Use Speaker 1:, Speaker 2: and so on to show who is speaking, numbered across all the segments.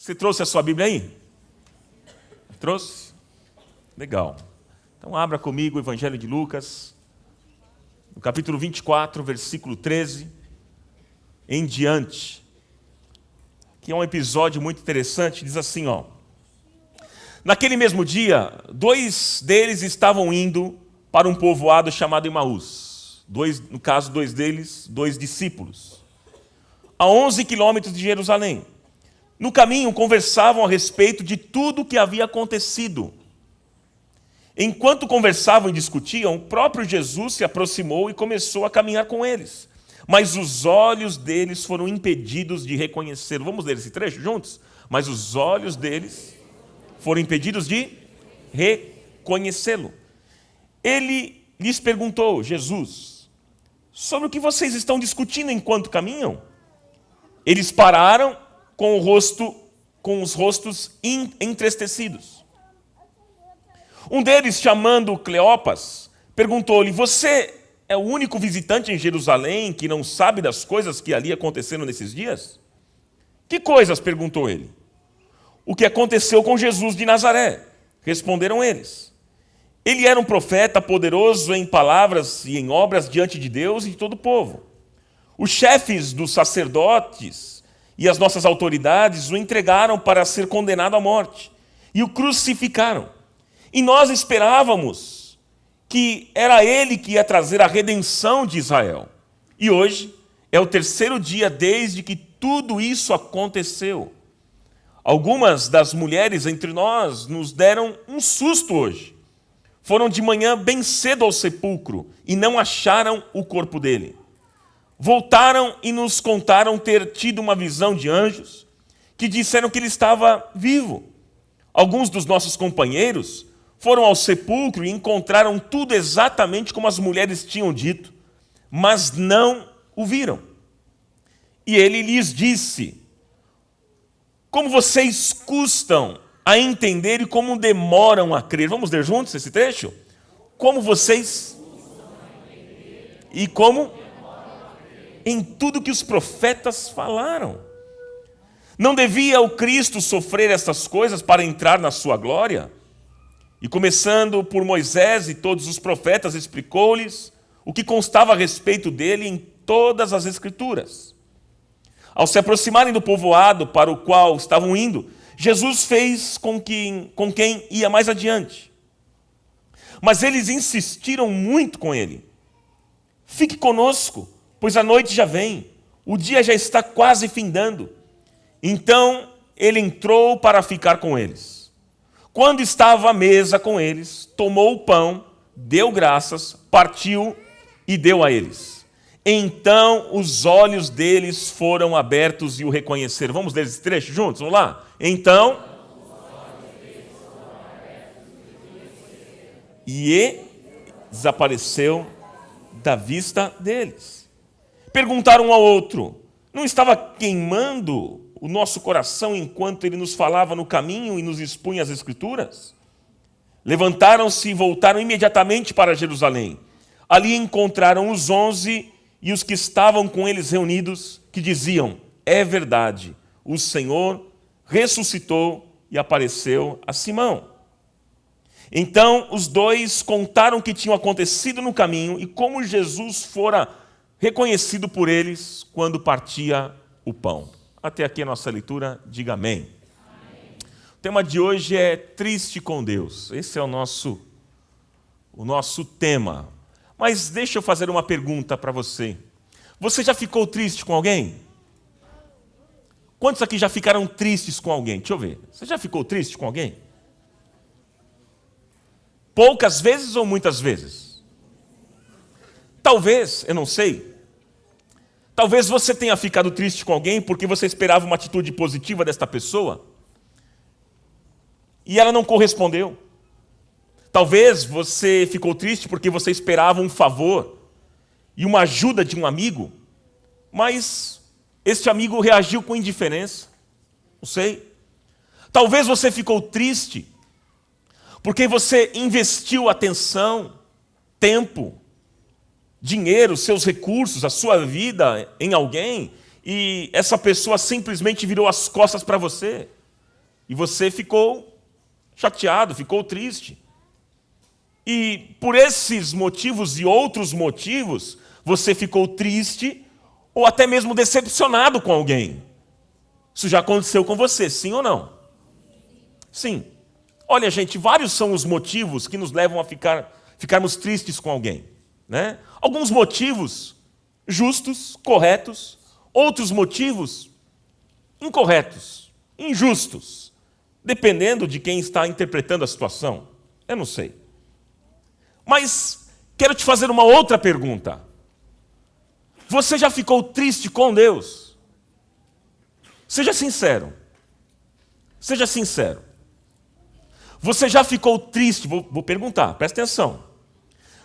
Speaker 1: Você trouxe a sua Bíblia aí? Trouxe? Legal. Então abra comigo o Evangelho de Lucas, no capítulo 24, versículo 13, em diante. Que é um episódio muito interessante, diz assim, ó. Naquele mesmo dia, 2 deles estavam indo para um povoado chamado Emaús. No caso, 2 deles, 2 discípulos. A 11 quilômetros de Jerusalém. No caminho, conversavam a respeito de tudo o que havia acontecido. Enquanto conversavam e discutiam, o próprio Jesus se aproximou e começou a caminhar com eles. Mas os olhos deles foram impedidos de reconhecê-lo. Vamos ler esse trecho juntos? Mas os olhos deles foram impedidos de reconhecê-lo. Ele lhes perguntou, Jesus, sobre o que vocês estão discutindo enquanto caminham? Eles pararam com os rostos entristecidos. Um deles, chamando Cleopas, perguntou-lhe, você é o único visitante em Jerusalém que não sabe das coisas que ali aconteceram nesses dias? Que coisas? Perguntou ele. O que aconteceu com Jesus de Nazaré? Responderam eles. Ele era um profeta poderoso em palavras e em obras diante de Deus e de todo o povo. Os chefes dos sacerdotes e as nossas autoridades o entregaram para ser condenado à morte e o crucificaram. E nós esperávamos que era ele que ia trazer a redenção de Israel. E hoje é o 3º dia desde que tudo isso aconteceu. Algumas das mulheres entre nós nos deram um susto hoje. Foram de manhã bem cedo ao sepulcro e não acharam o corpo dele. Voltaram e nos contaram ter tido uma visão de anjos que disseram que ele estava vivo. Alguns dos nossos companheiros foram ao sepulcro e encontraram tudo exatamente como as mulheres tinham dito, mas não o viram. E ele lhes disse, como vocês custam a entender e como demoram a crer. Vamos ler juntos esse trecho? Como vocês... E como... em tudo que os profetas falaram. Não devia o Cristo sofrer estas coisas para entrar na sua glória? E começando por Moisés e todos os profetas, explicou-lhes o que constava a respeito dele em todas as Escrituras. Ao se aproximarem do povoado para o qual estavam indo, Jesus fez com quem ia mais adiante. Mas eles insistiram muito com ele. Fique conosco, pois a noite já vem, o dia já está quase findando. Então ele entrou para ficar com eles. Quando estava à mesa com eles, tomou o pão, deu graças, partiu e deu a eles. Então os olhos deles foram abertos e o reconheceram. Vamos ler esse trecho juntos? Vamos lá? Então... e desapareceu da vista deles. Perguntaram um ao outro, não estava queimando o nosso coração enquanto ele nos falava no caminho e nos expunha as Escrituras? Levantaram-se e voltaram imediatamente para Jerusalém. Ali encontraram os 11 e os que estavam com eles reunidos, que diziam, é verdade, o Senhor ressuscitou e apareceu a Simão. Então os 2 contaram o que tinha acontecido no caminho e como Jesus fora reconhecido por eles quando partia o pão. Até aqui a nossa leitura, diga amém. Amém. O tema de hoje é triste com Deus. Esse é o nosso tema. Mas deixa eu fazer uma pergunta para você. Você já ficou triste com alguém? Quantos aqui já ficaram tristes com alguém? Deixa eu ver. Você já ficou triste com alguém? Poucas vezes ou muitas vezes? Talvez, eu não sei, talvez você tenha ficado triste com alguém porque você esperava uma atitude positiva desta pessoa e ela não correspondeu. Talvez você ficou triste porque você esperava um favor e uma ajuda de um amigo, mas este amigo reagiu com indiferença. Não sei. Talvez você ficou triste porque você investiu atenção, tempo, dinheiro, seus recursos, a sua vida em alguém, e essa pessoa simplesmente virou as costas para você. E você ficou chateado, ficou triste. E por esses motivos e outros motivos, você ficou triste ou até mesmo decepcionado com alguém. Isso já aconteceu com você, sim ou não? Sim. Olha, gente, vários são os motivos que nos levam a ficarmos tristes com alguém, né? Alguns motivos justos, corretos, outros motivos incorretos, injustos, dependendo de quem está interpretando a situação. Eu não sei. Mas quero te fazer uma outra pergunta. Você já ficou triste com Deus? Seja sincero. Seja sincero. Você já ficou triste? Vou perguntar, presta atenção.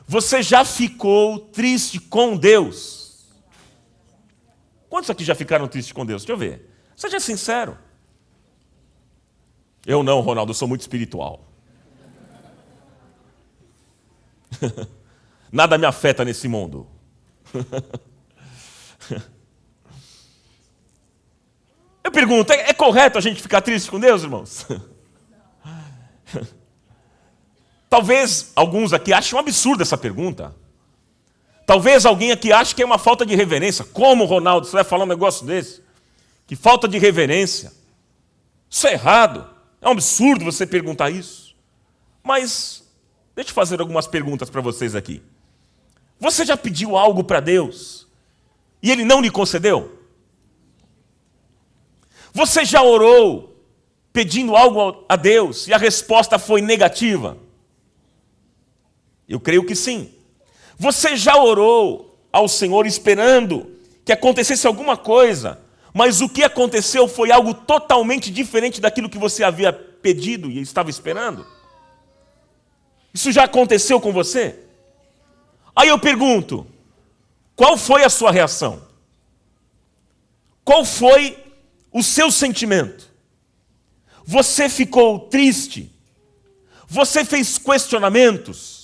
Speaker 1: Você já ficou triste com Deus? Quantos aqui já ficaram tristes com Deus? Deixa eu ver. Seja sincero. Eu não, Ronaldo, eu sou muito espiritual. Nada me afeta nesse mundo. Eu pergunto, é correto a gente ficar triste com Deus, irmãos? Talvez alguns aqui achem um absurdo essa pergunta. Talvez alguém aqui ache que é uma falta de reverência. Como, Ronaldo, você vai falar um negócio desse? Que falta de reverência. Isso é errado. É um absurdo você perguntar isso. Mas deixa eu fazer algumas perguntas para vocês aqui. Você já pediu algo para Deus e Ele não lhe concedeu? Você já orou pedindo algo a Deus e a resposta foi negativa? Eu creio que sim. Você já orou ao Senhor esperando que acontecesse alguma coisa, mas o que aconteceu foi algo totalmente diferente daquilo que você havia pedido e estava esperando? Isso já aconteceu com você? Aí eu pergunto, qual foi a sua reação? Qual foi o seu sentimento? Você ficou triste? Você fez questionamentos?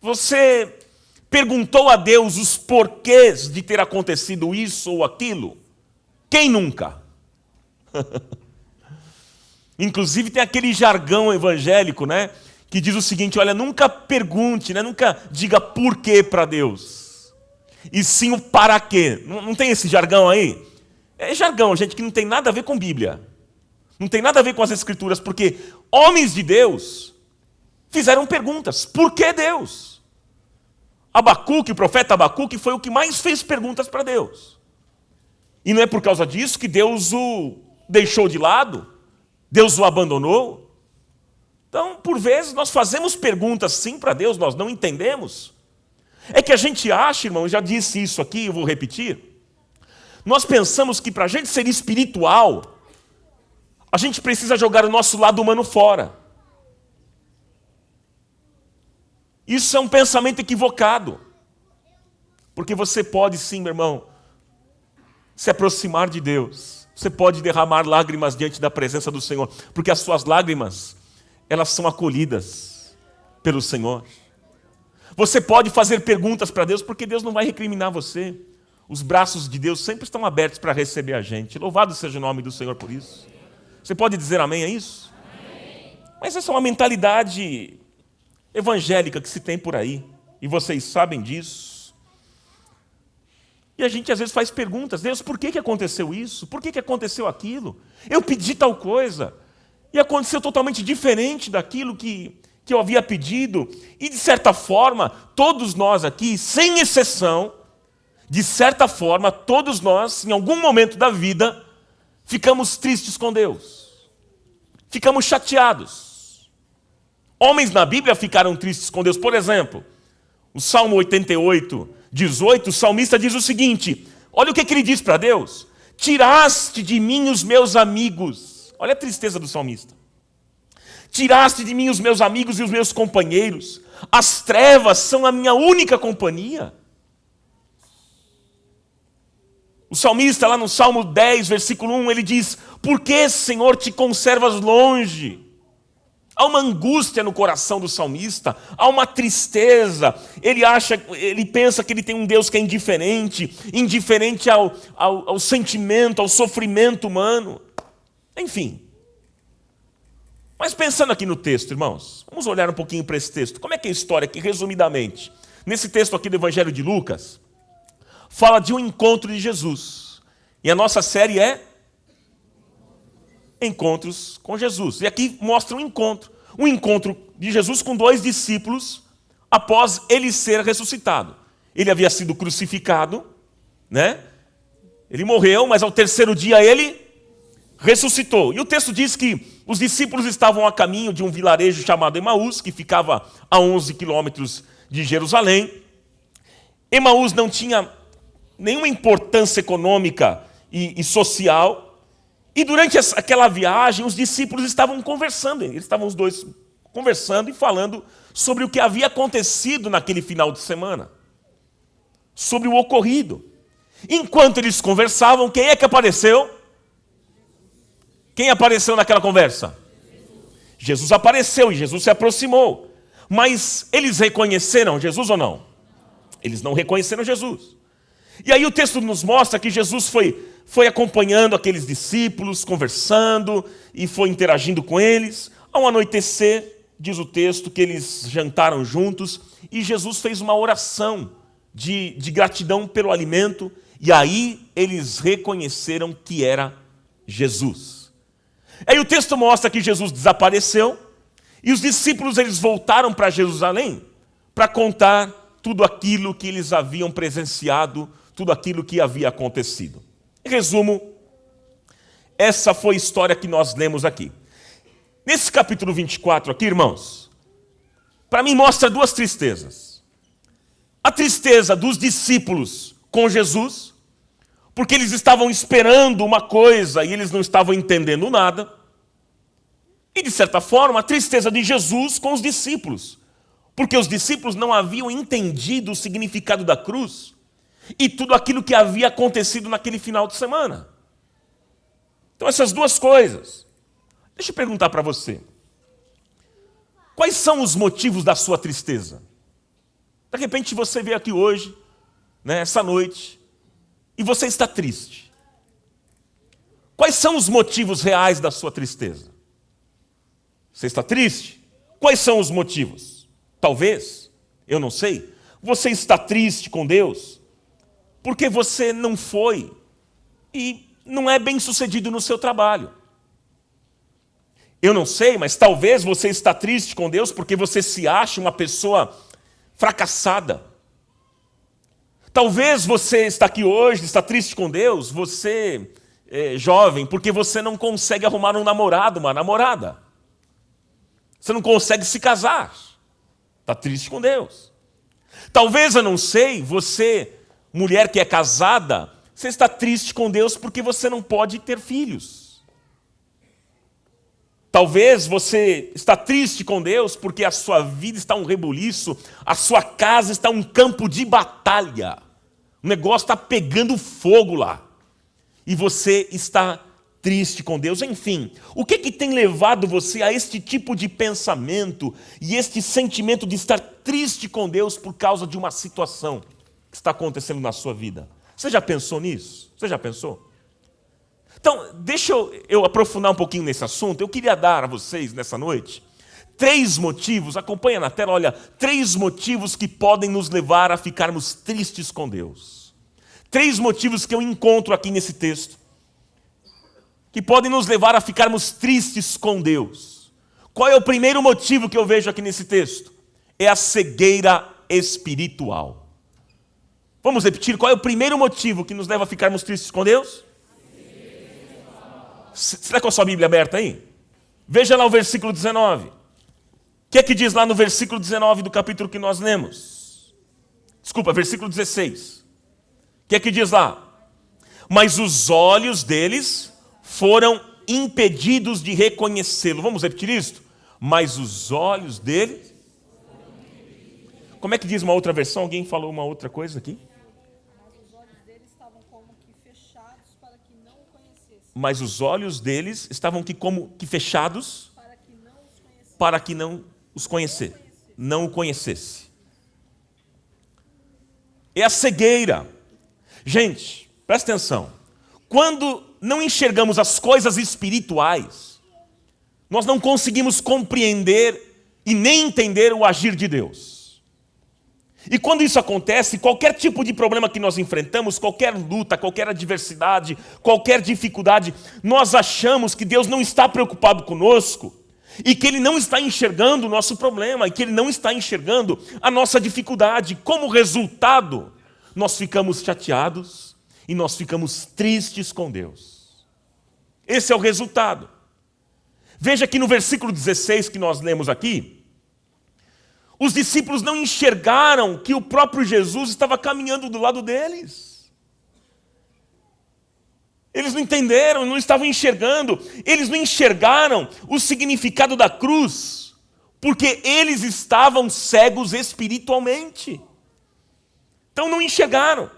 Speaker 1: Você perguntou a Deus os porquês de ter acontecido isso ou aquilo? Quem nunca? Inclusive tem aquele jargão evangélico, né? Que diz o seguinte, olha, nunca pergunte, né? Nunca diga por quê para Deus. E sim o para quê. Não tem esse jargão aí? É jargão, gente, que não tem nada a ver com Bíblia. Não tem nada a ver com as Escrituras, porque homens de Deus fizeram perguntas. Por que Deus? Abacuque, o profeta Abacuque, foi o que mais fez perguntas para Deus. E não é por causa disso que Deus o deixou de lado, Deus o abandonou. Então, por vezes, nós fazemos perguntas sim para Deus, nós não entendemos. É que a gente acha, irmão, eu já disse isso aqui, eu vou repetir. Nós pensamos que para a gente ser espiritual, a gente precisa jogar o nosso lado humano fora. Isso é um pensamento equivocado. Porque você pode sim, meu irmão, se aproximar de Deus. Você pode derramar lágrimas diante da presença do Senhor. Porque as suas lágrimas, elas são acolhidas pelo Senhor. Você pode fazer perguntas para Deus, porque Deus não vai recriminar você. Os braços de Deus sempre estão abertos para receber a gente. Louvado seja o nome do Senhor por isso. Você pode dizer amém a isso? Amém. Mas essa é uma mentalidade evangélica que se tem por aí. E vocês sabem disso. E a gente às vezes faz perguntas. Deus, por que aconteceu isso? Por que aconteceu aquilo? Eu pedi tal coisa. E aconteceu totalmente diferente daquilo que eu havia pedido. E de certa forma, todos nós aqui, sem exceção, de certa forma, todos nós, em algum momento da vida, ficamos tristes com Deus. Ficamos chateados. Homens na Bíblia ficaram tristes com Deus. Por exemplo, o Salmo 88, 18, o salmista diz o seguinte, olha o que ele diz para Deus. Tiraste de mim os meus amigos. Olha a tristeza do salmista. Tiraste de mim os meus amigos e os meus companheiros. As trevas são a minha única companhia. O salmista, lá no Salmo 10, versículo 1, ele diz, por que, Senhor, te conservas longe? Há uma angústia no coração do salmista, há uma tristeza. Ele pensa que ele tem um Deus que é indiferente ao sentimento, ao sofrimento humano. Enfim. Mas pensando aqui no texto, irmãos, vamos olhar um pouquinho para esse texto. Como é que é a história aqui, resumidamente? Nesse texto aqui do Evangelho de Lucas, fala de um encontro de Jesus. E a nossa série é Encontros com Jesus. E aqui mostra um encontro de Jesus com dois discípulos após ele ser ressuscitado. Ele havia sido crucificado, né? Ele morreu, mas ao terceiro dia ele ressuscitou. E o texto diz que os discípulos estavam a caminho de um vilarejo chamado Emaús, que ficava a 11 quilômetros de Jerusalém. Emaús não tinha nenhuma importância econômica e social. E durante aquela viagem, os discípulos estavam conversando. Eles estavam os dois conversando e falando sobre o que havia acontecido naquele final de semana. Sobre o ocorrido. Enquanto eles conversavam, quem é que apareceu? Quem apareceu naquela conversa? Jesus apareceu e Jesus se aproximou. Mas eles reconheceram Jesus ou não? Eles não reconheceram Jesus. E aí o texto nos mostra que Jesus foi acompanhando aqueles discípulos, conversando e foi interagindo com eles. Ao anoitecer, diz o texto, que eles jantaram juntos e Jesus fez uma oração de gratidão pelo alimento. E aí eles reconheceram que era Jesus. Aí o texto mostra que Jesus desapareceu e os discípulos eles voltaram para Jerusalém para contar tudo aquilo que eles haviam presenciado, tudo aquilo que havia acontecido. Em resumo, essa foi a história que nós lemos aqui. Nesse capítulo 24 aqui, irmãos, para mim mostra duas tristezas. A tristeza dos discípulos com Jesus, porque eles estavam esperando uma coisa e eles não estavam entendendo nada. E, de certa forma, a tristeza de Jesus com os discípulos, porque os discípulos não haviam entendido o significado da cruz e tudo aquilo que havia acontecido naquele final de semana. Então, essas duas coisas. Deixa eu perguntar para você. Quais são os motivos da sua tristeza? De repente você veio aqui hoje, né, essa noite, e você está triste. Quais são os motivos reais da sua tristeza? Você está triste? Quais são os motivos? Talvez, eu não sei, você está triste com Deus porque você não foi e não é bem sucedido no seu trabalho. Eu não sei, mas talvez você está triste com Deus porque você se acha uma pessoa fracassada. Talvez você está aqui hoje, está triste com Deus, você é jovem, porque você não consegue arrumar um namorado, uma namorada. Você não consegue se casar. Está triste com Deus. Talvez, eu não sei, você, mulher que é casada, você está triste com Deus porque você não pode ter filhos. Talvez você está triste com Deus porque a sua vida está um rebuliço, a sua casa está um campo de batalha. O negócio está pegando fogo lá. E você está triste com Deus. Enfim, o que tem levado você a este tipo de pensamento e este sentimento de estar triste com Deus por causa de uma situação que está acontecendo na sua vida? Você já pensou nisso? Você já pensou? Então, deixa eu aprofundar um pouquinho nesse assunto. Eu queria dar a vocês, nessa noite, 3 motivos, acompanha na tela, olha, 3 motivos que podem nos levar a ficarmos tristes com Deus. 3 motivos que eu encontro aqui nesse texto, que podem nos levar a ficarmos tristes com Deus. Qual é o primeiro motivo que eu vejo aqui nesse texto? É a cegueira espiritual. Vamos repetir, qual é o primeiro motivo que nos leva a ficarmos tristes com Deus? Será com a sua Bíblia aberta aí? Veja lá o versículo 19. O que é que diz lá no versículo 19 do capítulo que nós lemos? Desculpa, versículo 16. O que é que diz lá? Mas os olhos deles foram impedidos de reconhecê-lo. Vamos repetir isto? Mas os olhos deles... Como é que diz uma outra versão? Alguém falou uma outra coisa aqui? Mas os olhos deles estavam como que fechados para que não os conhecesse. Não o conhecesse. É a cegueira. Gente, presta atenção. quando não enxergamos as coisas espirituais, nós não conseguimos compreender e nem entender o agir de Deus. E quando isso acontece, qualquer tipo de problema que nós enfrentamos, qualquer luta, qualquer adversidade, qualquer dificuldade, nós achamos que Deus não está preocupado conosco e que Ele não está enxergando o nosso problema, e que Ele não está enxergando a nossa dificuldade. Como resultado, nós ficamos chateados e nós ficamos tristes com Deus. Esse é o resultado. Veja que no versículo 16 que nós lemos aqui, os discípulos não enxergaram que o próprio Jesus estava caminhando do lado deles. Eles não entenderam, não estavam enxergando. Eles não enxergaram o significado da cruz, porque eles estavam cegos espiritualmente. Então não enxergaram.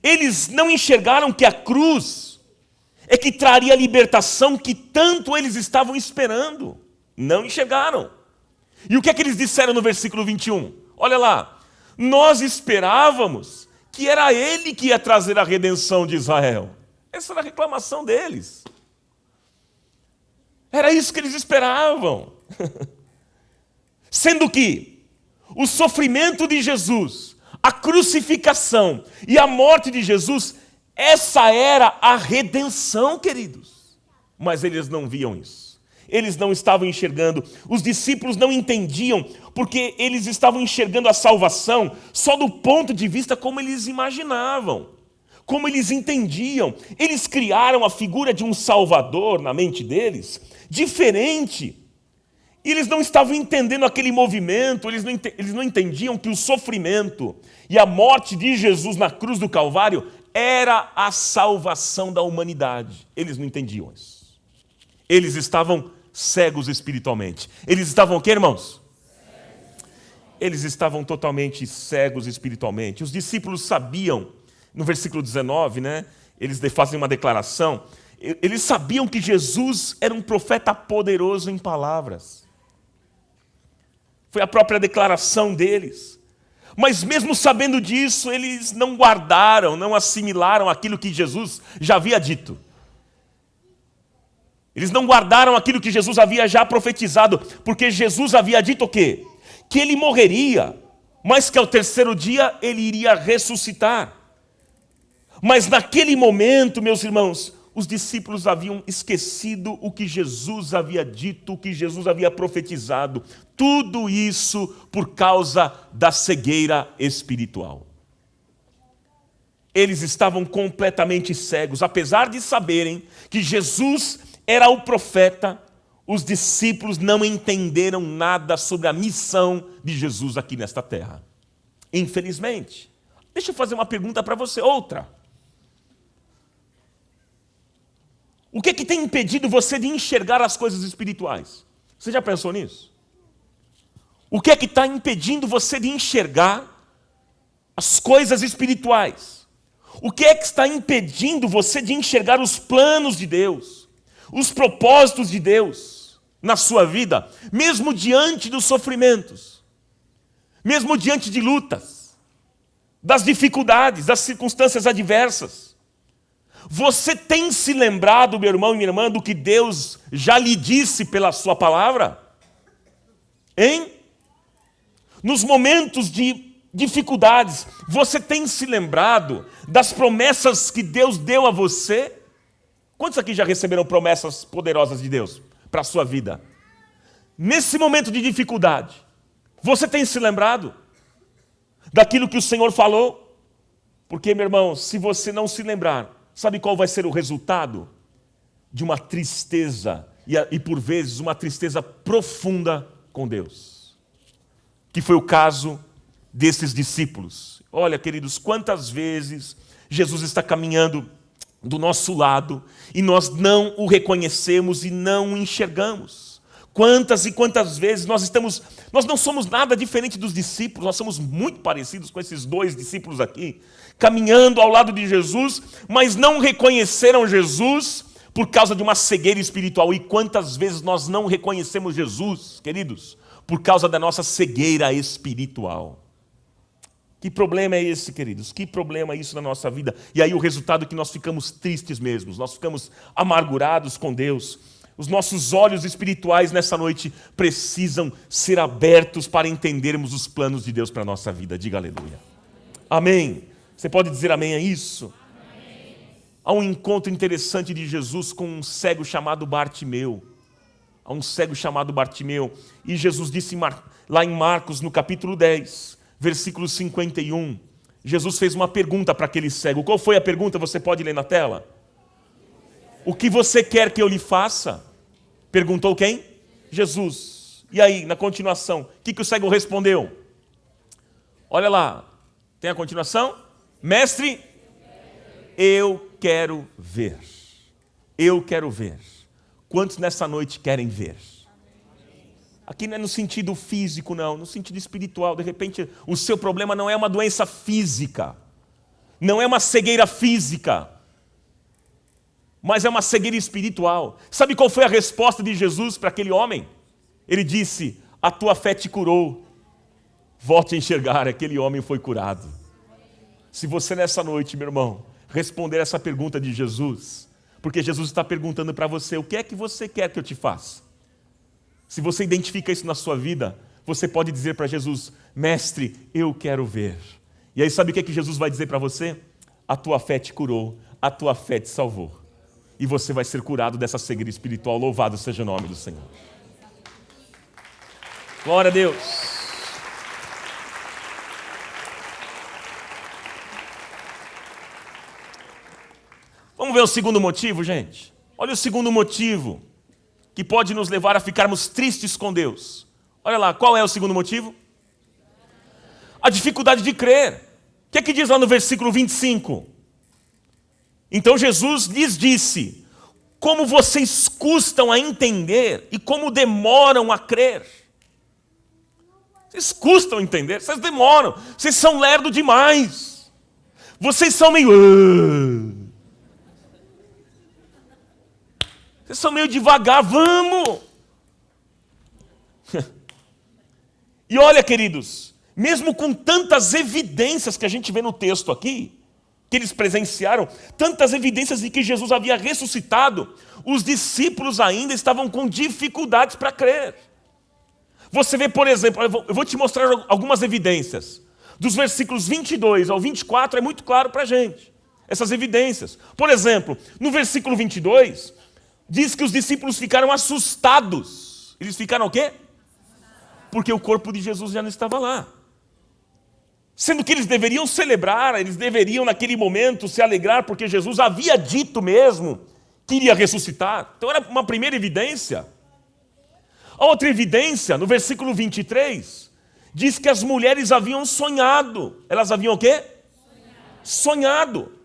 Speaker 1: Eles não enxergaram que a cruz é que traria a libertação que tanto eles estavam esperando. Não enxergaram. E o que é que eles disseram no versículo 21? Olha lá. Nós esperávamos que era Ele que ia trazer a redenção de Israel. Essa era a reclamação deles. Era isso que eles esperavam. Sendo que o sofrimento de Jesus, a crucificação e a morte de Jesus, essa era a redenção, queridos. Mas eles não viam isso. Eles não estavam enxergando. Os discípulos não entendiam, porque eles estavam enxergando a salvação só do ponto de vista como eles imaginavam, como eles entendiam. Eles criaram a figura de um Salvador na mente deles, diferente. E eles não estavam entendendo aquele movimento, eles não entendiam que o sofrimento e a morte de Jesus na cruz do Calvário era a salvação da humanidade. Eles não entendiam isso. Eles estavam cegos espiritualmente. Eles estavam o quê, irmãos? Eles estavam totalmente cegos espiritualmente. Os discípulos sabiam, no versículo 19, né, eles fazem uma declaração, eles sabiam que Jesus era um profeta poderoso em palavras. Foi a própria declaração deles. Mas mesmo sabendo disso, eles não guardaram, não assimilaram aquilo que Jesus já havia dito. Eles não guardaram aquilo que Jesus havia já profetizado, porque Jesus havia dito o quê? Que ele morreria, mas que ao terceiro dia ele iria ressuscitar. Mas naquele momento, meus irmãos, os discípulos haviam esquecido o que Jesus havia dito, o que Jesus havia profetizado. Tudo isso por causa da cegueira espiritual. Eles estavam completamente cegos. Apesar de saberem que Jesus era o profeta, os discípulos não entenderam nada sobre a missão de Jesus aqui nesta terra. Infelizmente. Deixa eu fazer uma pergunta para você, outra. O que tem impedido você de enxergar as coisas espirituais? Você já pensou nisso? O que está impedindo você de enxergar as coisas espirituais? O que está impedindo você de enxergar os planos de Deus, os propósitos de Deus na sua vida, mesmo diante dos sofrimentos, mesmo diante de lutas, das dificuldades, das circunstâncias adversas? Você tem se lembrado, meu irmão e minha irmã, do que Deus já lhe disse pela sua palavra? Hein? Nos momentos de dificuldades, você tem se lembrado das promessas que Deus deu a você? Quantos aqui já receberam promessas poderosas de Deus para a sua vida? Nesse momento de dificuldade, você tem se lembrado daquilo que o Senhor falou? Porque, meu irmão, se você não se lembrar, sabe qual vai ser o resultado? De uma tristeza, e por vezes uma tristeza profunda com Deus. Que foi o caso desses discípulos. Olha, queridos, quantas vezes Jesus está caminhando do nosso lado e nós não o reconhecemos e não o enxergamos. Quantas e quantas vezes nós não somos nada diferente dos discípulos, nós somos muito parecidos com esses dois discípulos aqui, caminhando ao lado de Jesus, mas não reconheceram Jesus por causa de uma cegueira espiritual. E quantas vezes nós não reconhecemos Jesus, queridos, por causa da nossa cegueira espiritual. Que problema é esse, queridos? Que problema é isso na nossa vida? E aí o resultado é que nós ficamos tristes mesmos, nós ficamos amargurados com Deus. Os nossos olhos espirituais nessa noite precisam ser abertos para entendermos os planos de Deus para a nossa vida. Diga aleluia. Amém. Você pode dizer amém a isso? Amém. Há um encontro interessante de Jesus com um cego chamado Bartimeu. Há um cego chamado Bartimeu. E Jesus disse lá em Marcos, no capítulo 10, versículo 51, Jesus fez uma pergunta para aquele cego. Qual foi a pergunta? Você pode ler na tela? O que você quer que eu lhe faça? Perguntou quem? Jesus. E aí, na continuação, o que o cego respondeu? Olha lá, tem a continuação? Mestre, eu quero ver. Eu quero ver. Quantos nessa noite querem ver? Aqui não é no sentido físico, não, no sentido espiritual. De repente, o seu problema não é uma doença física, não é uma cegueira física, mas é uma cegueira espiritual. Sabe qual foi a resposta de Jesus para aquele homem? Ele disse, a tua fé te curou. Volte a enxergar, aquele homem foi curado. Se você nessa noite, meu irmão, responder essa pergunta de Jesus, porque Jesus está perguntando para você, o que é que você quer que eu te faça? Se você identifica isso na sua vida, você pode dizer para Jesus, mestre, eu quero ver. E aí sabe o que Jesus vai dizer para você? A tua fé te curou, a tua fé te salvou. E você vai ser curado dessa cegueira espiritual. Louvado seja o nome do Senhor. Glória a Deus. Vamos ver o segundo motivo, gente? Olha o segundo motivo que pode nos levar a ficarmos tristes com Deus. Olha lá, qual é o segundo motivo? A dificuldade de crer. O que é que diz lá no versículo 25? Então Jesus lhes disse, como vocês custam a entender e como demoram a crer. Vocês custam a entender, vocês demoram, vocês são lerdo demais. Vocês são meio... Vocês são meio devagar, vamos! E olha, queridos, mesmo com tantas evidências que a gente vê no texto aqui, que eles presenciaram, tantas evidências de que Jesus havia ressuscitado, os discípulos ainda estavam com dificuldades para crer. Você vê, por exemplo, eu vou te mostrar algumas evidências. Dos versículos 22 ao 24 é muito claro para a gente, essas evidências. Por exemplo, no versículo 22... diz que os discípulos ficaram assustados. Eles ficaram o quê? Porque o corpo de Jesus já não estava lá. Sendo que eles deveriam celebrar, eles deveriam naquele momento se alegrar, porque Jesus havia dito mesmo que iria ressuscitar. Então era uma primeira evidência. A outra evidência, no versículo 23, diz que as mulheres haviam sonhado. Elas haviam o quê? Sonhado.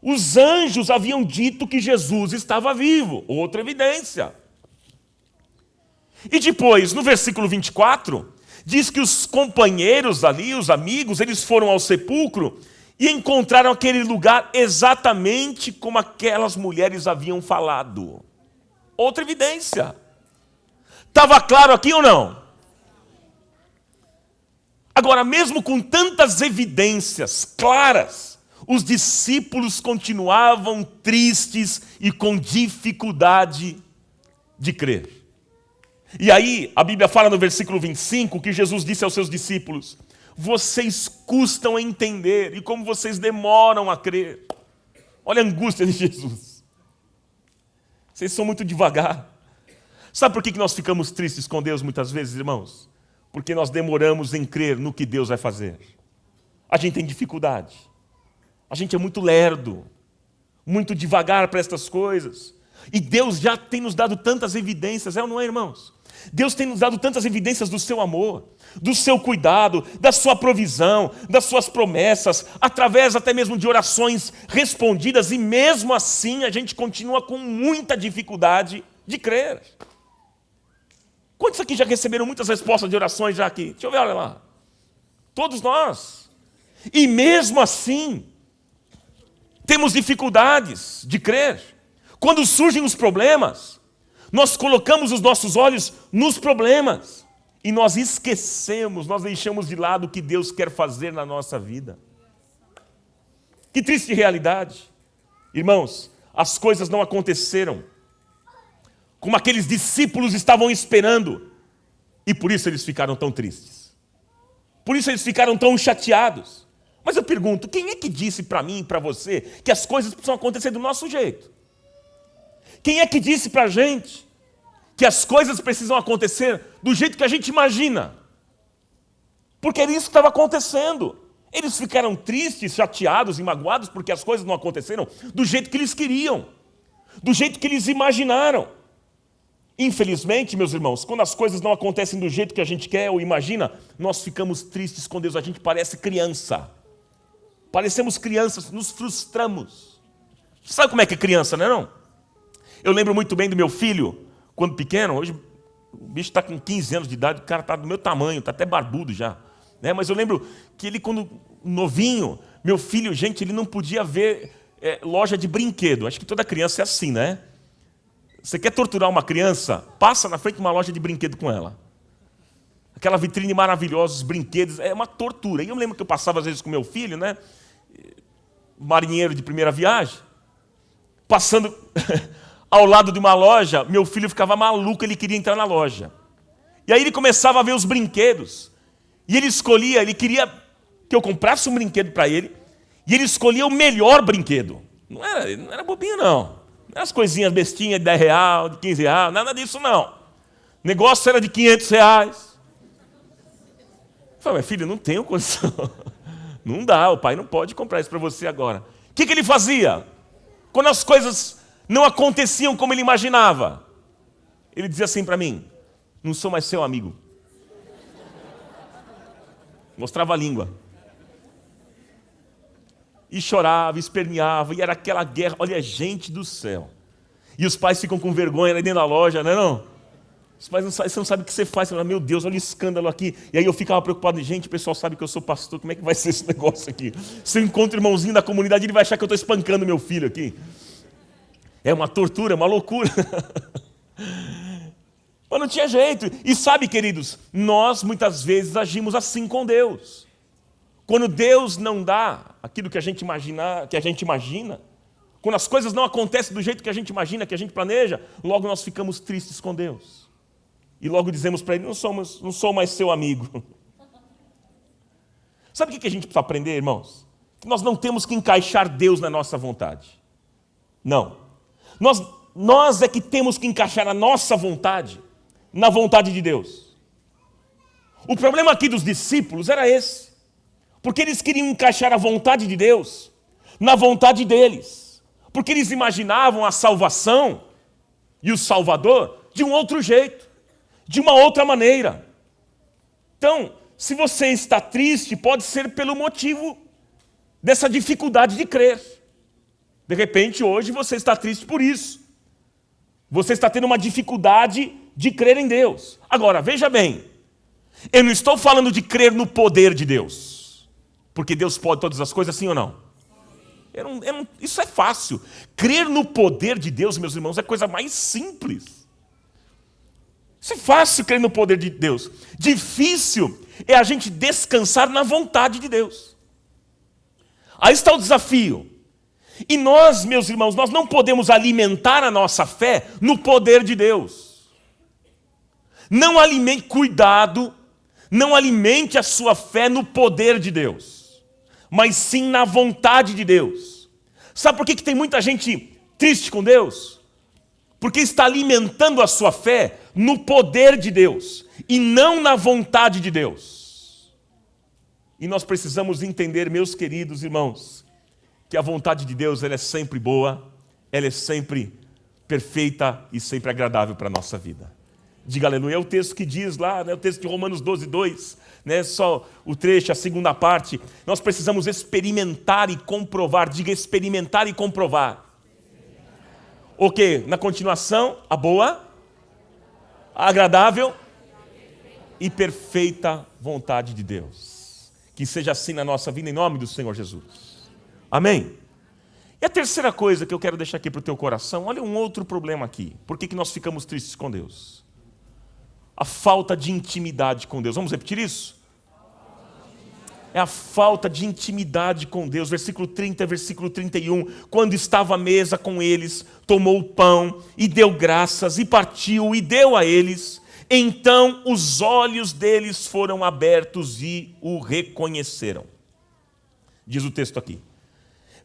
Speaker 1: Os anjos haviam dito que Jesus estava vivo. Outra evidência. E depois, no versículo 24, diz que os companheiros ali, os amigos, eles foram ao sepulcro e encontraram aquele lugar exatamente como aquelas mulheres haviam falado. Outra evidência. Estava claro aqui ou não? Agora, mesmo com tantas evidências claras, os discípulos continuavam tristes e com dificuldade de crer. E aí, a Bíblia fala no versículo 25 que Jesus disse aos seus discípulos: vocês custam a entender e como vocês demoram a crer. Olha a angústia de Jesus. Vocês são muito devagar. Sabe por que nós ficamos tristes com Deus muitas vezes, irmãos? Porque nós demoramos em crer no que Deus vai fazer. A gente tem dificuldade. A gente é muito lerdo, muito devagar para estas coisas. E Deus já tem nos dado tantas evidências, é ou não é, irmãos? Deus tem nos dado tantas evidências do seu amor, do seu cuidado, da sua provisão, das suas promessas, através até mesmo de orações respondidas, e mesmo assim a gente continua com muita dificuldade de crer. Quantos aqui já receberam muitas respostas de orações já aqui? Deixa eu ver, olha lá. Todos nós. E mesmo assim, temos dificuldades de crer. Quando surgem os problemas, nós colocamos os nossos olhos nos problemas. E nós esquecemos, nós deixamos de lado o que Deus quer fazer na nossa vida. Que triste realidade. Irmãos, as coisas não aconteceram como aqueles discípulos estavam esperando. E por isso eles ficaram tão tristes. Por isso eles ficaram tão chateados. Mas eu pergunto, quem é que disse para mim e para você que as coisas precisam acontecer do nosso jeito? Quem é que disse para a gente que as coisas precisam acontecer do jeito que a gente imagina? Porque era isso que estava acontecendo. Eles ficaram tristes, chateados e magoados porque as coisas não aconteceram do jeito que eles queriam, do jeito que eles imaginaram. Infelizmente, meus irmãos, quando as coisas não acontecem do jeito que a gente quer ou imagina, nós ficamos tristes com Deus, a gente parece criança. Parecemos crianças, nos frustramos. Sabe como é que é criança, não é não? Eu lembro muito bem do meu filho, quando pequeno, hoje o bicho está com 15 anos de idade, o cara está do meu tamanho, está até barbudo já. Né? Mas eu lembro que ele, quando novinho, meu filho, gente, ele não podia ver loja de brinquedo. Acho que toda criança é assim, né? Você quer torturar uma criança? Passa na frente de uma loja de brinquedo com ela. Aquela vitrine maravilhosa, os brinquedos, é uma tortura. E eu lembro que eu passava às vezes com meu filho, né? Marinheiro de primeira viagem, passando ao lado de uma loja, meu filho ficava maluco, ele queria entrar na loja. E aí ele começava a ver os brinquedos. E ele escolhia, ele queria que eu comprasse um brinquedo para ele, e ele escolhia o melhor brinquedo. Não era bobinho, não. Não era as coisinhas bestinhas de 10 reais, de 15 reais, nada disso, não. O negócio era de 500 reais. Eu falei, filho, não tenho condição. Não dá, o pai não pode comprar isso para você agora. O que ele fazia? Quando as coisas não aconteciam como ele imaginava, ele dizia assim para mim, não sou mais seu amigo. Mostrava a língua. E chorava, esperneava, e era aquela guerra. Olha, gente do céu. E os pais ficam com vergonha ali dentro da loja, não é não? Os pais não sabem, você não sabe o que você faz. Você fala, meu Deus, olha o escândalo aqui. E aí eu ficava preocupado. Gente, o pessoal sabe que eu sou pastor, como é que vai ser esse negócio aqui? Se eu encontro o irmãozinho da comunidade, ele vai achar que eu estou espancando meu filho aqui. É uma tortura, é uma loucura. Mas não tinha jeito. E sabe, queridos, nós muitas vezes agimos assim com Deus. Quando Deus não dá aquilo que a gente imagina, quando as coisas não acontecem do jeito que a gente imagina, que a gente planeja, logo nós ficamos tristes com Deus. E logo dizemos para Ele, não sou mais seu amigo. Sabe o que a gente precisa aprender, irmãos? Que nós não temos que encaixar Deus na nossa vontade. Não. Nós é que temos que encaixar a nossa vontade na vontade de Deus. O problema aqui dos discípulos era esse. Porque eles queriam encaixar a vontade de Deus na vontade deles. Porque eles imaginavam a salvação e o Salvador de um outro jeito, de uma outra maneira. Então, se você está triste, pode ser pelo motivo dessa dificuldade de crer. De repente, hoje, você está triste por isso. Você está tendo uma dificuldade de crer em Deus. Agora, veja bem, eu não estou falando de crer no poder de Deus. Porque Deus pode todas as coisas, sim ou não? Isso é fácil. Crer no poder de Deus, meus irmãos, é a coisa mais simples. Isso é fácil, crer no poder de Deus. Difícil é a gente descansar na vontade de Deus. Aí está o desafio. E nós, meus irmãos, nós não podemos alimentar a nossa fé no poder de Deus. Não alimente, cuidado, não alimente a sua fé no poder de Deus, mas sim na vontade de Deus. Sabe por que tem muita gente triste com Deus? Porque está alimentando a sua fé no poder de Deus e não na vontade de Deus. E nós precisamos entender, meus queridos irmãos, que a vontade de Deus ela é sempre boa, ela é sempre perfeita e sempre agradável para a nossa vida. Diga aleluia. É o texto que diz lá, né, o texto de Romanos 12, 2, né, só o trecho, a segunda parte. Nós precisamos experimentar e comprovar. Diga experimentar e comprovar. O quê? Na continuação, a boa, a agradável e perfeita vontade de Deus. Que seja assim na nossa vida, em nome do Senhor Jesus. Amém? E a terceira coisa que eu quero deixar aqui para o teu coração, olha um outro problema aqui. Por que nós ficamos tristes com Deus? A falta de intimidade com Deus. Vamos repetir isso? É a falta de intimidade com Deus. Versículo 30, versículo 31. Quando estava à mesa com eles, tomou o pão e deu graças e partiu e deu a eles. Então os olhos deles foram abertos e o reconheceram. Diz o texto aqui.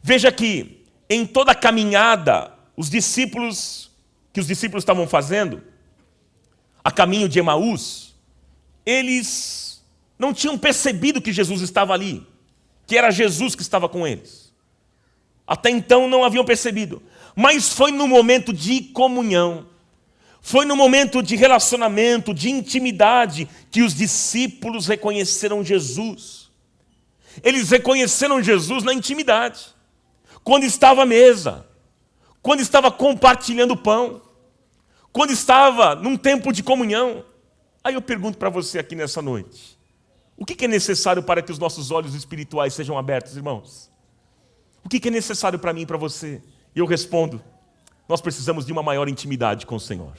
Speaker 1: Veja que em toda a caminhada, que os discípulos estavam fazendo, a caminho de Emaús, eles não tinham percebido que Jesus estava ali, que era Jesus que estava com eles. Até então não haviam percebido. Mas foi no momento de comunhão, foi no momento de relacionamento, de intimidade, que os discípulos reconheceram Jesus. Eles reconheceram Jesus na intimidade. Quando estava à mesa, quando estava compartilhando o pão, quando estava num tempo de comunhão. Aí eu pergunto para você aqui nessa noite, o que é necessário para que os nossos olhos espirituais sejam abertos, irmãos? O que é necessário para mim e para você? E eu respondo, nós precisamos de uma maior intimidade com o Senhor.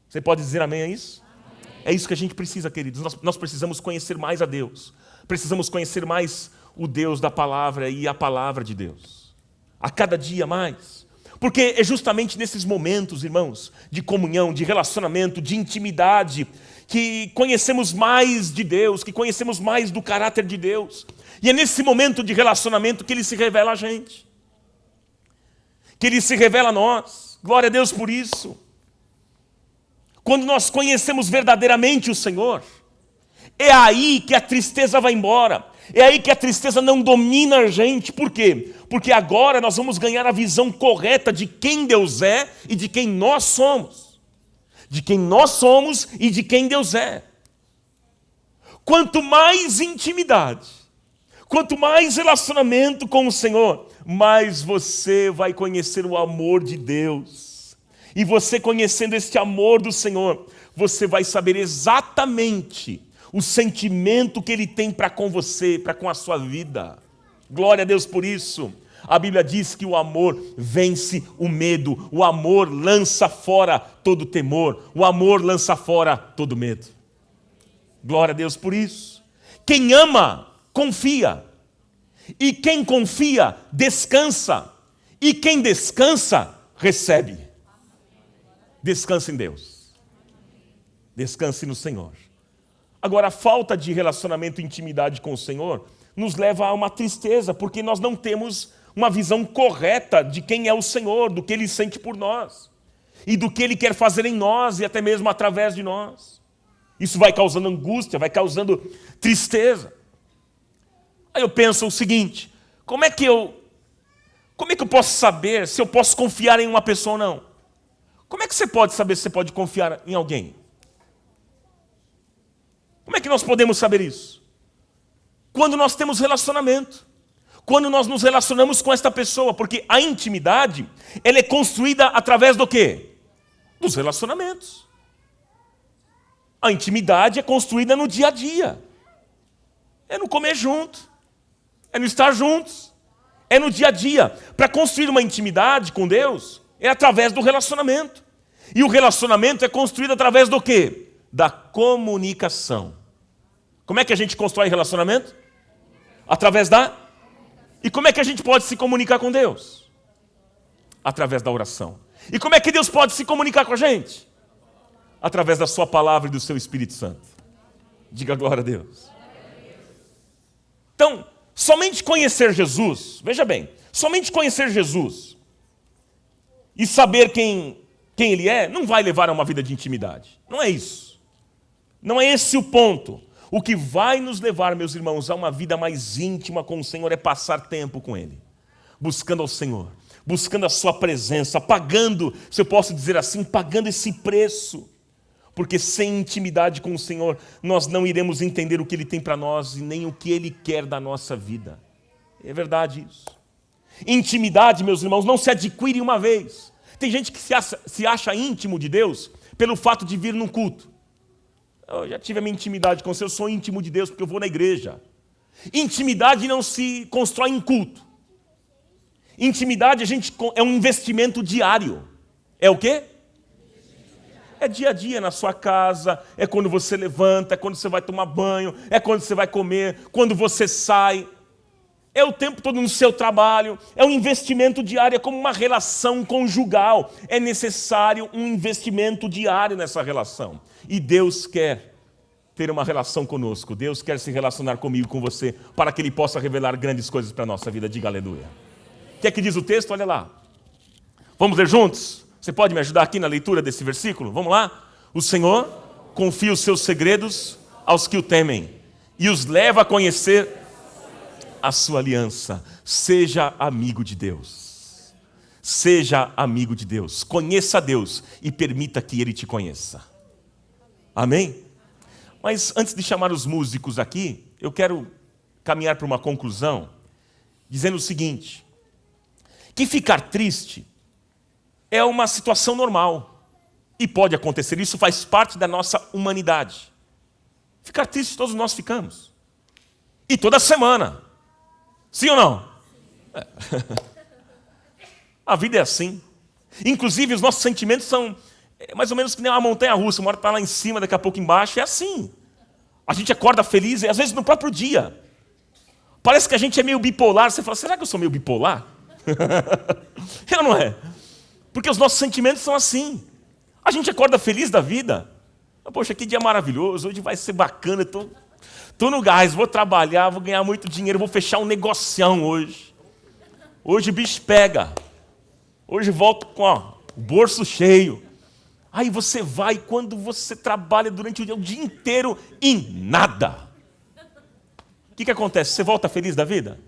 Speaker 1: Você pode dizer amém a isso? Amém. É isso que a gente precisa, queridos. Nós precisamos conhecer mais a Deus. Precisamos conhecer mais o Deus da palavra e a palavra de Deus. A cada dia mais. Porque é justamente nesses momentos, irmãos, de comunhão, de relacionamento, de intimidade, que conhecemos mais de Deus, que conhecemos mais do caráter de Deus. E é nesse momento de relacionamento que Ele se revela a gente. Que Ele se revela a nós. Glória a Deus por isso. Quando nós conhecemos verdadeiramente o Senhor, é aí que a tristeza vai embora. É aí que a tristeza não domina a gente. Por quê? Porque agora nós vamos ganhar a visão correta de quem Deus é e de quem nós somos. De quem nós somos e de quem Deus é. Quanto mais intimidade, quanto mais relacionamento com o Senhor, mais você vai conhecer o amor de Deus. E você conhecendo este amor do Senhor, você vai saber exatamente o sentimento que Ele tem para com você, para com a sua vida. Glória a Deus por isso. A Bíblia diz que o amor vence o medo. O amor lança fora todo temor. O amor lança fora todo medo. Glória a Deus por isso. Quem ama, confia. E quem confia, descansa. E quem descansa, recebe. Descanse em Deus. Descanse no Senhor. Agora, a falta de relacionamento e intimidade com o Senhor nos leva a uma tristeza, porque nós não temos uma visão correta de quem é o Senhor, do que Ele sente por nós, e do que Ele quer fazer em nós e até mesmo através de nós. Isso vai causando angústia, vai causando tristeza. Aí eu penso o seguinte, como é que eu posso saber se eu posso confiar em uma pessoa ou não? Como é que você pode saber se você pode confiar em alguém? Como é que nós podemos saber isso? Quando nós temos relacionamento. Quando nós nos relacionamos com esta pessoa. Porque a intimidade, ela é construída através do quê? Dos relacionamentos. A intimidade é construída no dia a dia. É no comer junto. É no estar juntos. É no dia a dia. Para construir uma intimidade com Deus, é através do relacionamento. E o relacionamento é construído através do quê? Da comunicação. Como é que a gente constrói relacionamento? Através da... E como é que a gente pode se comunicar com Deus? Através da oração. E como é que Deus pode se comunicar com a gente? Através da sua palavra e do seu Espírito Santo. Diga glória a Deus. Então, somente conhecer Jesus, veja bem, somente conhecer Jesus e saber quem Ele é, não vai levar a uma vida de intimidade. Não é isso. Não é esse o ponto. O que vai nos levar, meus irmãos, a uma vida mais íntima com o Senhor é passar tempo com Ele. Buscando ao Senhor. Buscando a sua presença. Pagando, se eu posso dizer assim, pagando esse preço. Porque sem intimidade com o Senhor, nós não iremos entender o que Ele tem para nós e nem o que Ele quer da nossa vida. É verdade isso. Intimidade, meus irmãos, não se adquire uma vez. Tem gente que se acha íntimo de Deus pelo fato de vir num culto. Eu já tive a minha intimidade com o Senhor, eu sou íntimo de Deus porque eu vou na igreja. Intimidade não se constrói em culto. Intimidade é um investimento diário. É o quê? É dia a dia na sua casa, é quando você levanta, é quando você vai tomar banho, é quando você vai comer, quando você sai. É o tempo todo no seu trabalho, é um investimento diário, é como uma relação conjugal. É necessário um investimento diário nessa relação. E Deus quer ter uma relação conosco, Deus quer se relacionar comigo, com você, para que Ele possa revelar grandes coisas para a nossa vida. Diga aleluia. O que é que diz o texto? Olha lá. Vamos ler juntos? Você pode me ajudar aqui na leitura desse versículo? Vamos lá? O Senhor confia os seus segredos aos que o temem e os leva a conhecer a sua aliança. Seja amigo de Deus. Seja amigo de Deus. Conheça a Deus e permita que Ele te conheça. Amém? Mas antes de chamar os músicos aqui, eu quero caminhar para uma conclusão, dizendo o seguinte: que ficar triste é uma situação normal. E pode acontecer, isso faz parte da nossa humanidade. Ficar triste todos nós ficamos. E toda semana. Sim ou não? É. A vida é assim. Inclusive, os nossos sentimentos são mais ou menos que nem uma montanha-russa. Uma hora está lá em cima, daqui a pouco embaixo. É assim. A gente acorda feliz, e às vezes no próprio dia. Parece que a gente é meio bipolar. Você fala, será que eu sou meio bipolar? Eu não é. Porque os nossos sentimentos são assim. A gente acorda feliz da vida. Poxa, que dia maravilhoso, hoje vai ser bacana, estou no gás, vou trabalhar, vou ganhar muito dinheiro, vou fechar um negocião hoje. Hoje o bicho pega. Hoje volto com o bolso cheio. Aí você vai, quando você trabalha durante o dia inteiro em nada. O que acontece? Você volta feliz da vida?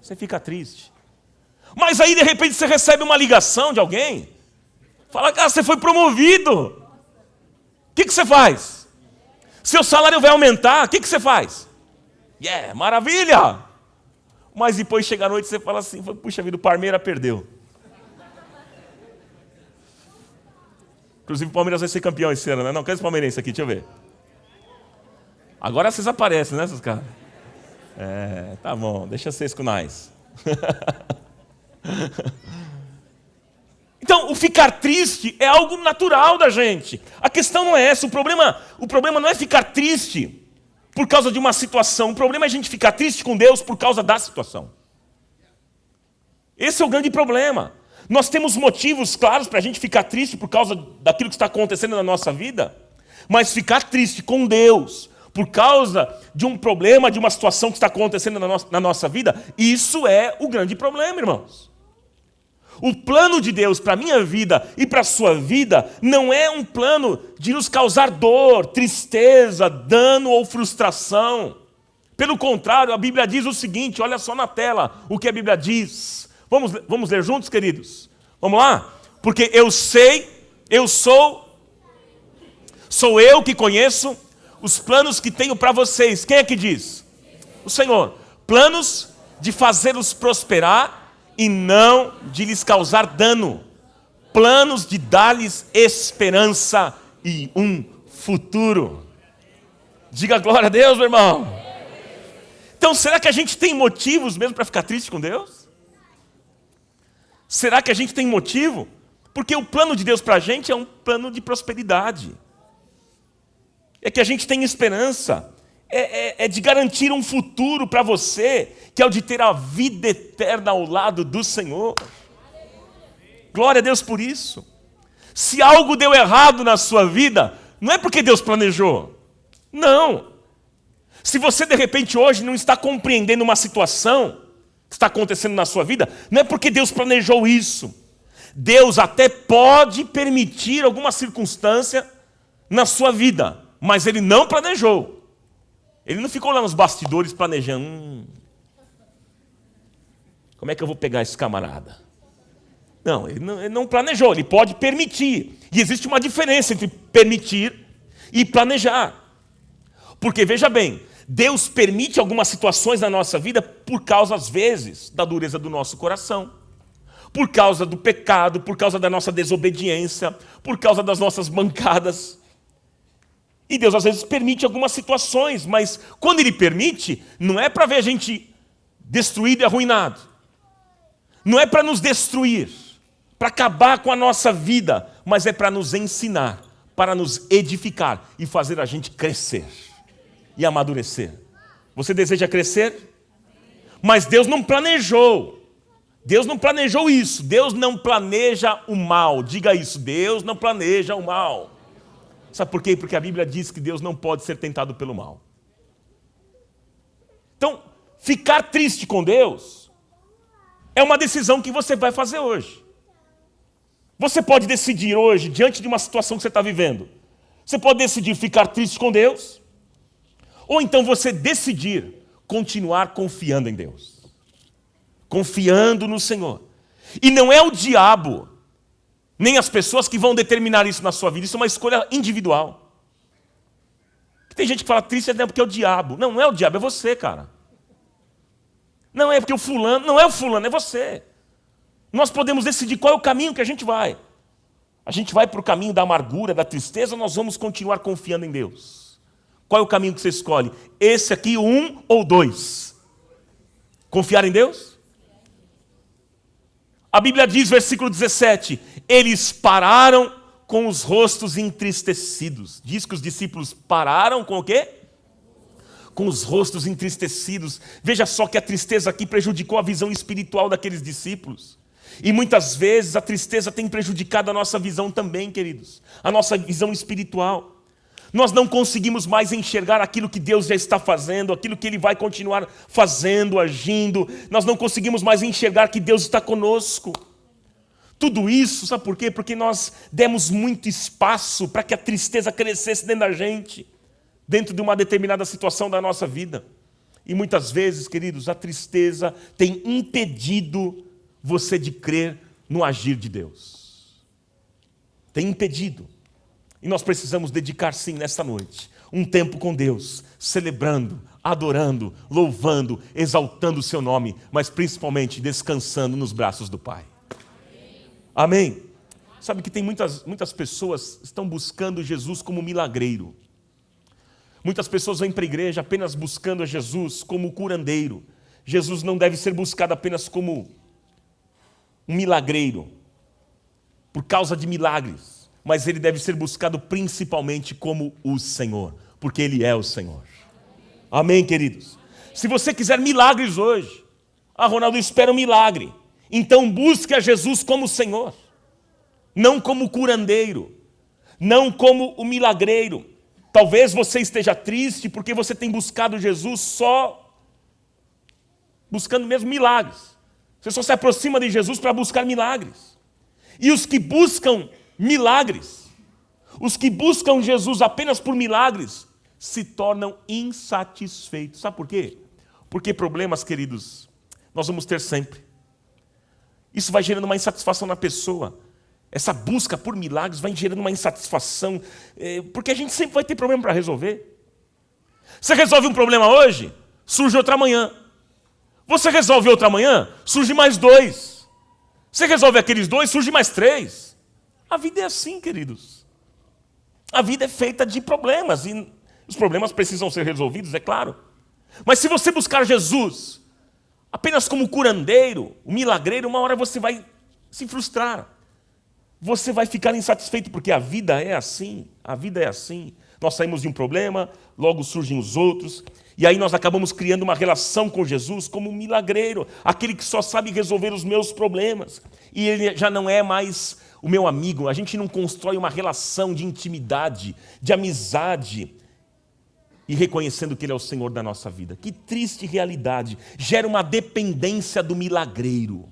Speaker 1: Você fica triste. Mas aí de repente você recebe uma ligação de alguém. Fala, você foi promovido. O que você faz? Seu salário vai aumentar, o que você faz? Maravilha! Mas depois chega a noite e você fala assim, puxa vida, o Palmeiras perdeu. Inclusive o Palmeiras vai ser campeão esse ano, né? Não, cadê esse palmeirense aqui? Deixa eu ver. Agora vocês aparecem, né, seus caras? Tá bom, deixa vocês com nós. Então, o ficar triste é algo natural da gente. A questão não é essa, o problema não é ficar triste por causa de uma situação. O problema é a gente ficar triste com Deus por causa da situação. Esse é o grande problema. Nós temos motivos claros para a gente ficar triste por causa daquilo que está acontecendo na nossa vida, mas ficar triste com Deus por causa de um problema, de uma situação que está acontecendo na nossa vida, isso é o grande problema, irmãos. O plano de Deus para a minha vida e para a sua vida não é um plano de nos causar dor, tristeza, dano ou frustração. Pelo contrário, a Bíblia diz o seguinte, olha só na tela o que a Bíblia diz. Vamos ler juntos, queridos? Vamos lá? Porque sou eu que conheço os planos que tenho para vocês. Quem é que diz? O Senhor. Planos de fazê-los prosperar e não de lhes causar dano. Planos de dar-lhes esperança e um futuro. Diga glória a Deus, meu irmão. Então, será que a gente tem motivos mesmo para ficar triste com Deus? Será que a gente tem motivo? Porque o plano de Deus para a gente é um plano de prosperidade. É que a gente tem esperança. É de garantir um futuro para você, que é o de ter a vida eterna ao lado do Senhor. Glória a Deus por isso. Se algo deu errado na sua vida, não é porque Deus planejou. Não. Se você de repente hoje não está compreendendo uma situação que está acontecendo na sua vida, não é porque Deus planejou isso. Deus até pode permitir alguma circunstância na sua vida, mas Ele não planejou. Ele não ficou lá nos bastidores planejando. Como é que eu vou pegar esse camarada? Não, ele não planejou, ele pode permitir. E existe uma diferença entre permitir e planejar. Porque, veja bem, Deus permite algumas situações na nossa vida por causa, às vezes, da dureza do nosso coração. Por causa do pecado, por causa da nossa desobediência, por causa das nossas mancadas. E Deus às vezes permite algumas situações, mas quando Ele permite, não é para ver a gente destruído e arruinado. Não é para nos destruir, para acabar com a nossa vida, mas é para nos ensinar, para nos edificar e fazer a gente crescer e amadurecer. Você deseja crescer? Mas Deus não planejou. Deus não planejou isso. Deus não planeja o mal. Diga isso, Deus não planeja o mal. Sabe por quê? Porque a Bíblia diz que Deus não pode ser tentado pelo mal. Então, ficar triste com Deus é uma decisão que você vai fazer hoje. Você pode decidir hoje, diante de uma situação que você está vivendo, você pode decidir ficar triste com Deus, ou então você decidir continuar confiando em Deus. Confiando no Senhor. E não é o diabo, nem as pessoas que vão determinar isso na sua vida. Isso é uma escolha individual. Tem gente que fala triste é porque é o diabo. Não, não é o diabo, é você, cara. Não é porque o fulano, não é o fulano, é você. Nós podemos decidir qual é o caminho que a gente vai. A gente vai para o caminho da amargura, da tristeza, ou nós vamos continuar confiando em Deus? Qual é o caminho que você escolhe? Esse aqui, 1 ou 2? Confiar em Deus? A Bíblia diz, versículo 17, eles pararam com os rostos entristecidos. Diz que os discípulos pararam com o quê? Com os rostos entristecidos. Veja só que a tristeza aqui prejudicou a visão espiritual daqueles discípulos. E muitas vezes a tristeza tem prejudicado a nossa visão também, queridos. A nossa visão espiritual. Nós não conseguimos mais enxergar aquilo que Deus já está fazendo, aquilo que Ele vai continuar fazendo, agindo. Nós não conseguimos mais enxergar que Deus está conosco. Tudo isso, sabe por quê? Porque nós demos muito espaço para que a tristeza crescesse dentro da gente, dentro de uma determinada situação da nossa vida. E muitas vezes, queridos, a tristeza tem impedido você de crer no agir de Deus. Tem impedido. E nós precisamos dedicar, sim, nesta noite, um tempo com Deus, celebrando, adorando, louvando, exaltando o seu nome, mas principalmente descansando nos braços do Pai. Amém? Sabe que tem muitas pessoas que estão buscando Jesus como milagreiro. Muitas pessoas vêm para a igreja apenas buscando a Jesus como curandeiro. Jesus não deve ser buscado apenas como um milagreiro, por causa de milagres, mas ele deve ser buscado principalmente como o Senhor, porque Ele é o Senhor. Amém, queridos? Se você quiser milagres hoje, Ronaldo, eu espero um milagre. Então busque a Jesus como Senhor, não como curandeiro, não como o milagreiro. Talvez você esteja triste porque você tem buscado Jesus só buscando mesmo milagres. Você só se aproxima de Jesus para buscar milagres. E os que buscam milagres, os que buscam Jesus apenas por milagres, se tornam insatisfeitos. Sabe por quê? Porque problemas, queridos, nós vamos ter sempre. Isso vai gerando uma insatisfação na pessoa. Essa busca por milagres vai gerando uma insatisfação, porque a gente sempre vai ter problema para resolver. Você resolve um problema hoje, surge outro amanhã. Você resolve outro amanhã, surge mais 2. Você resolve aqueles 2, surge mais 3. A vida é assim, queridos. A vida é feita de problemas, e os problemas precisam ser resolvidos, é claro. Mas se você buscar Jesus apenas como curandeiro, o milagreiro, uma hora você vai se frustrar. Você vai ficar insatisfeito, porque a vida é assim. A vida é assim. Nós saímos de um problema, logo surgem os outros, e aí nós acabamos criando uma relação com Jesus como um milagreiro, aquele que só sabe resolver os meus problemas. E ele já não é mais o meu amigo. A gente não constrói uma relação de intimidade, de amizade, e reconhecendo que Ele é o Senhor da nossa vida. Que triste realidade. Gera uma dependência do milagreiro.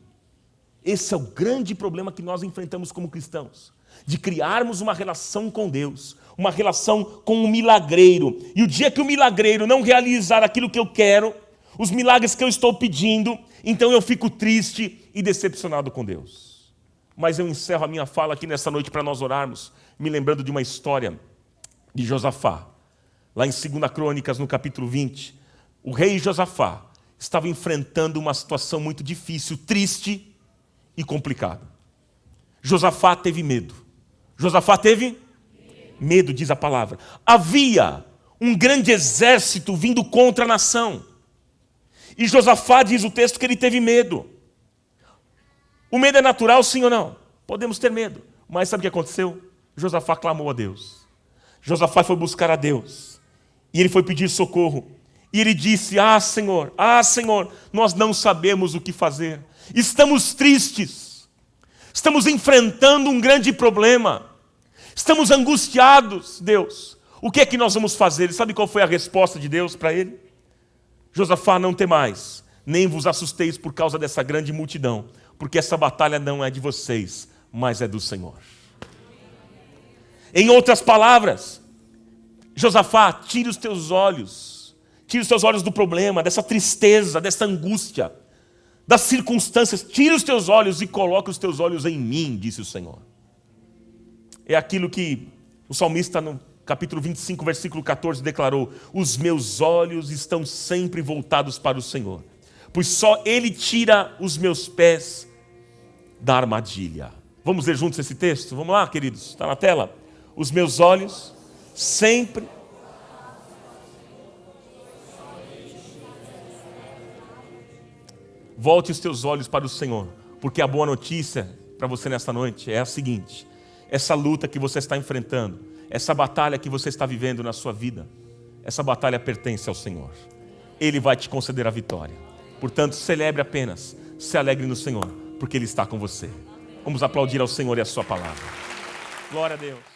Speaker 1: Esse é o grande problema que nós enfrentamos como cristãos. De criarmos uma relação com Deus, uma relação com o milagreiro. E o dia que o milagreiro não realizar aquilo que eu quero, os milagres que eu estou pedindo, então eu fico triste e decepcionado com Deus. Mas eu encerro a minha fala aqui nessa noite para nós orarmos, me lembrando de uma história de Josafá. Lá em 2 Crônicas, no capítulo 20, o rei Josafá estava enfrentando uma situação muito difícil, triste e complicada. Josafá teve medo. Josafá teve medo, diz a palavra. Havia um grande exército vindo contra a nação. E Josafá, diz o texto, que ele teve medo. O medo é natural, sim ou não? Podemos ter medo. Mas sabe o que aconteceu? Josafá clamou a Deus. Josafá foi buscar a Deus. E ele foi pedir socorro. E ele disse: Senhor, nós não sabemos o que fazer. Estamos tristes. Estamos enfrentando um grande problema. Estamos angustiados, Deus. O que é que nós vamos fazer? E sabe qual foi a resposta de Deus para ele? Josafá, não temais, nem vos assusteis por causa dessa grande multidão, porque essa batalha não é de vocês, mas é do Senhor. Em outras palavras, Josafá, tire os teus olhos do problema, dessa tristeza, dessa angústia, das circunstâncias, tire os teus olhos e coloque os teus olhos em mim, disse o Senhor. É aquilo que o salmista no capítulo 25, versículo 14 declarou: os meus olhos estão sempre voltados para o Senhor, pois só Ele tira os meus pés da armadilha. Vamos ler juntos esse texto? Vamos lá, queridos, está na tela. Os meus olhos sempre... Volte os teus olhos para o Senhor, porque a boa notícia para você nesta noite é a seguinte: essa luta que você está enfrentando, essa batalha que você está vivendo na sua vida, essa batalha pertence ao Senhor. Ele vai te conceder a vitória. Portanto, celebre apenas, se alegre no Senhor, porque Ele está com você. Vamos aplaudir ao Senhor e a sua palavra. Glória a Deus.